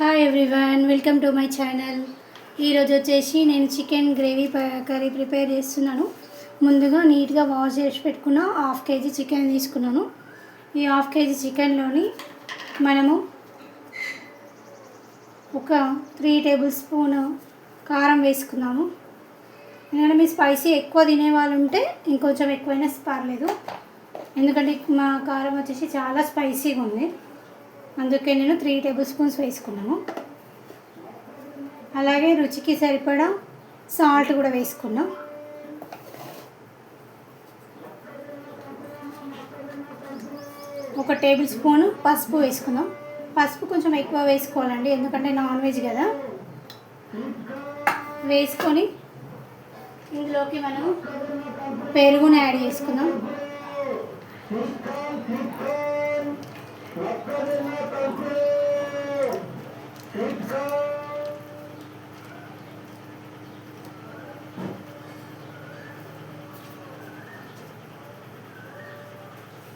Hi everyone, welcome to my channel. ఈరోజు వచ్చేసి నేను చికెన్ గ్రేవీ కర్రీ ప్రిపేర్ చేస్తున్నాను. ముందుగా నీట్గా వాష్ చేసి పెట్టుకున్న హాఫ్ కేజీ చికెన్ తీసుకున్నాను. ఈ హాఫ్ కేజీ చికెన్లోని మనము ఒక 3 టేబుల్ స్పూన్ కారం వేసుకున్నాము. ఎందుకంటే మీ స్పైసీ ఎక్కువ తినే వాళ్ళు ఉంటే ఇంకొంచెం ఎక్కువైనా పర్లేదు, ఎందుకంటే మా కారం వచ్చేసి చాలా స్పైసీగా ఉంది. అందుకే నేను 3 టేబుల్ స్పూన్స్ వేసుకున్నాను. అలాగే రుచికి సరిపడా సాల్ట్ కూడా వేసుకున్నాం. ఒక టేబుల్ స్పూన్ పసుపు వేసుకున్నాం. పసుపు కొంచెం ఎక్కువ వేసుకోవాలండి, ఎందుకంటే నాన్ వెజ్ కదా. వేసుకొని ఇందులోకి మనం పెరుగుని యాడ్ చేసుకుందాం.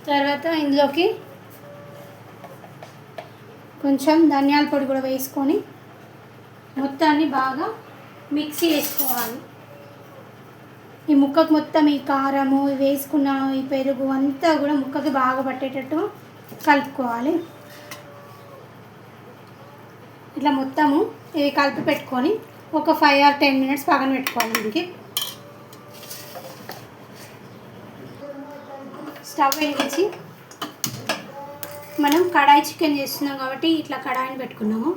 తర్వాత ఇందులోకి కొంచెం ధనియాల పొడి కూడా వేసుకొని మొత్తాన్ని బాగా మిక్సీ చేసుకోవాలి. ఈ ముక్కకు మొత్తం ఈ కారము వేసుకున్న ఈ పెరుగు అంతా కూడా ముక్కకి బాగా పట్టేటట్టు కలుపుకోవాలి. ఇట్లా మొత్తము ఇవి కలిపి పెట్టుకొని ఒక 5 or 10 minutes పక్కన పెట్టుకోవాలి. దీనికి స్టవ్ వెలిగించి మనం కడాయి చికెన్ చేస్తున్నాం కాబట్టి ఇట్లా కడాయిని పెట్టుకున్నాము.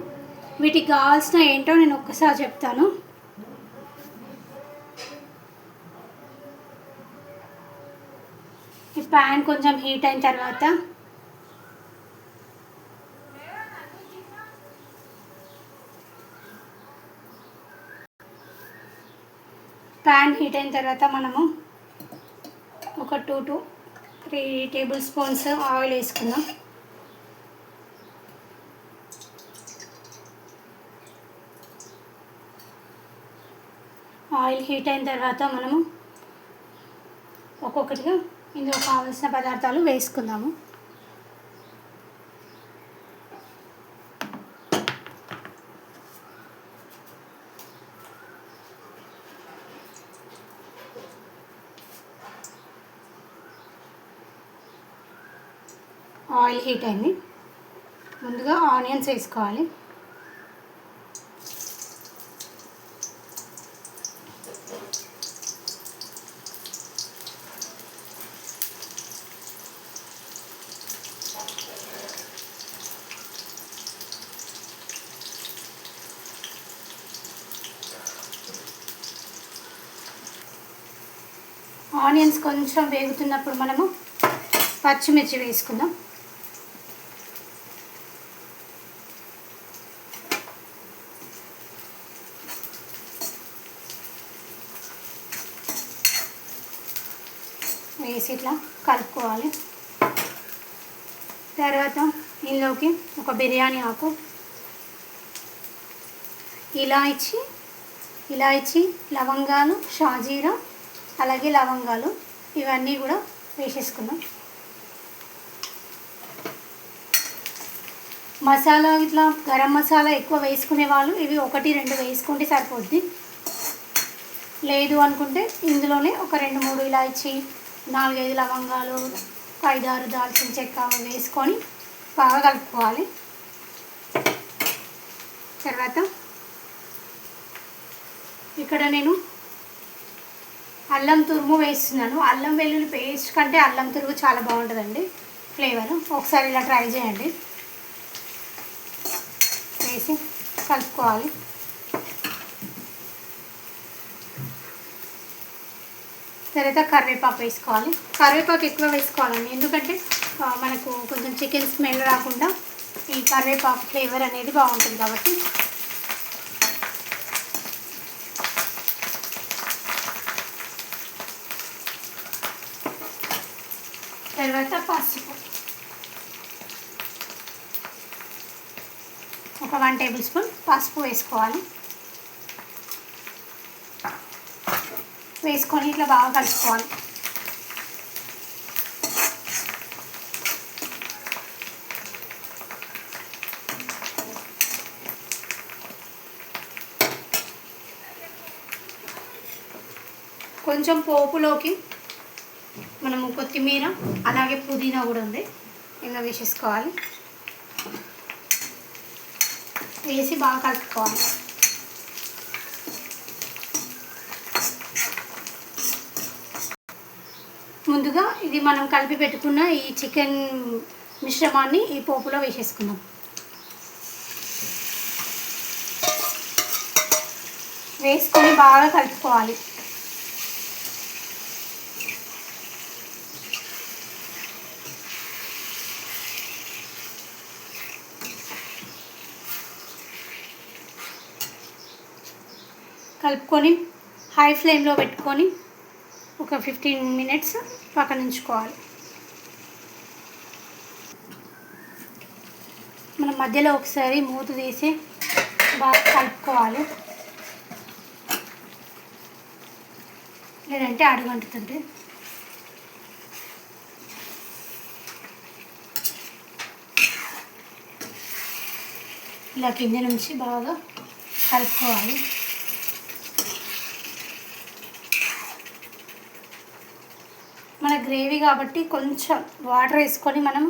వీటికి కావాల్సిన ఏంటో నేను ఒక్కసారి చెప్తాను. ఈ ప్యాన్ కొంచెం హీట్ అయిన తర్వాత మనము ఒక 2 to 3 టేబుల్ స్పూన్స్ ఆయిల్ వేసుకుందాం. ఆయిల్ హీట్ అయిన తర్వాత మనము ఒక్కొక్కటిగా ఇందులో కావాల్సిన పదార్థాలు వేసుకుందాము. ఆయిల్ హీట్ అయింది. ముందుగా ఆనియన్స్ వేసుకోవాలి. ఆనియన్స్ కొంచెం వేగుతున్నప్పుడు మనము పచ్చిమిర్చి వేసుకుందాం. వేసి ఇట్లా కలుపుకోవాలి. తర్వాత ఇందులోకి ఒక బిర్యానీ ఆకు, ఇలాయచి, లవంగాలు, షాజీరా, అలాగే లవంగాలు ఇవన్నీ కూడా వేసేసుకుందాం. మసాలా ఇట్లా గరం మసాలా ఎక్కువ వేసుకునే వాళ్ళు ఇవి 1-2 వేసుకుంటే సరిపోద్ది. లేదు అనుకుంటే ఇందులోనే ఒక 2-3 ఇలాయచి, 4-5 లవంగాలు, 5-6 దాల్చిన చెక్క వేసుకొని బాగా కలుపుకోవాలి. తర్వాత ఇక్కడ నేను అల్లం తురుము వేస్తున్నాను. అల్లం వెల్లుల్లి పేస్ట్ కంటే అల్లం తురుము చాలా బాగుంటుందండి ఫ్లేవర్. ఒకసారి ఇలా ట్రై చేయండి. వేసి కలుపుకోవాలి. తర్వాత కరివేపాకు వేసుకోవాలి. కరివేపాకు ఎక్కువ వేసుకోవాలండి, ఎందుకంటే మనకు కొంచెం చికెన్ స్మెల్ రాకుండా ఈ కరివేపాకు ఫ్లేవర్ అనేది బాగుంటుంది కాబట్టి. తర్వాత పసుపు ఒక 1 టేబుల్ స్పూన్ పసుపు వేసుకోవాలి. వేసుకొని ఇట్లా బాగా కలుపుకోవాలి. కొంచెం పోపులోకి మనము కొత్తిమీర అలాగే పుదీనా కూడా ఉంది, ఇలా వేసేసుకోవాలి. వేసి బాగా కలుపుకోవాలి. ముందుగా ఇది మనం కలిపి పెట్టుకున్న ఈ చికెన్ మిశ్రమాన్ని ఈ పోపులో వేసేసుకుందాం. వేసుకొని బాగా కలుపుకోవాలి. కలుపుకొని హై ఫ్లేమ్లో పెట్టుకొని ఒక 15 minutes పక్కన ఉంచుకోవాలి. మనం మధ్యలో ఒకసారి మూత తీసి బాగా కలుపుకోవాలి, లేదంటే అడుగంటుతుంది. ఇలా కింద నుంచి బాగా కలుపుకోవాలి. మన గ్రేవీ కాబట్టి కొంచెం వాటర్ వేసుకొని మనం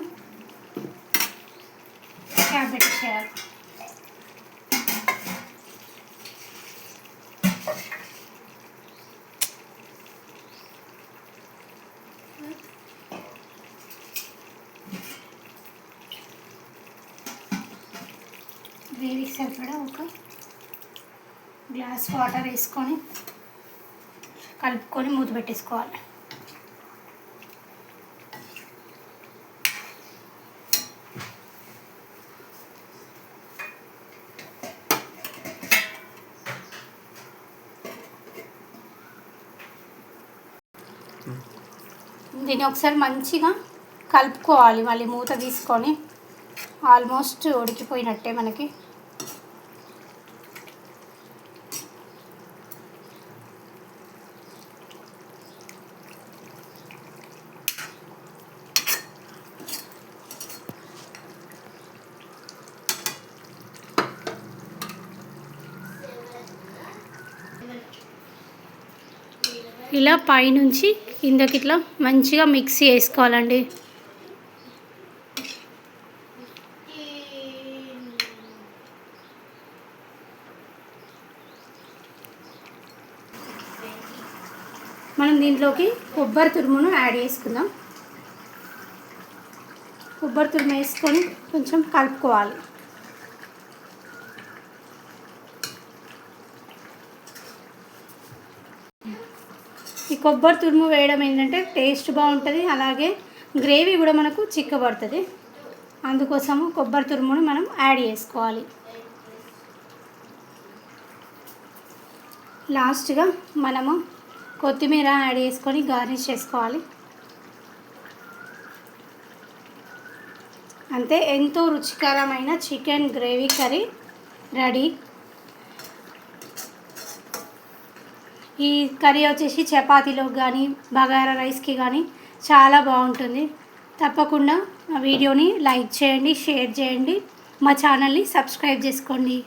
క్యాప్ పెట్టేయాలి. గ్రేవీకి సరిపడా ఒక గ్లాస్ వాటర్ వేసుకొని కలుపుకొని మూత పెట్టేసుకోవాలి. దీన్ని ఒకసారి మంచిగా కలుపుకోవాలి. మళ్ళీ మూత తీసుకొని ఆల్మోస్ట్ ఉడికిపోయినట్టే మనకి. ఇలా పైనుంచి కిందకి ఇట్లా మంచిగా మిక్స్ చేసుకోవాలండి. మనం దీంట్లోకి కొబ్బరి తురుమును యాడ్ చేసుకుందాం. కొబ్బరి తురుము వేసుకొని కొంచెం కలుపుకోవాలి. ఈ కొబ్బరి తురుము వేయడం ఏంటంటే టేస్ట్ బాగుంటుంది, అలాగే గ్రేవీ కూడా మనకు చిక్కబడుతుంది. అందుకోసము కొబ్బరి తురుమును మనం యాడ్ చేసుకోవాలి. లాస్ట్గా మనము కొత్తిమీర యాడ్ చేసుకొని గార్నిష్ చేసుకోవాలి. అంతే, ఎంతో రుచికరమైన చికెన్ గ్రేవీ కర్రీ రెడీ. ఈ కర్రీ వచ్చేసి చపాతీలోకి కానీ బగారా రైస్కి కానీ చాలా బాగుంటుంది. తప్పకుండా మా వీడియోని లైక్ చేయండి, షేర్ చేయండి, మా ఛానల్ని సబ్స్క్రైబ్ చేసుకోండి.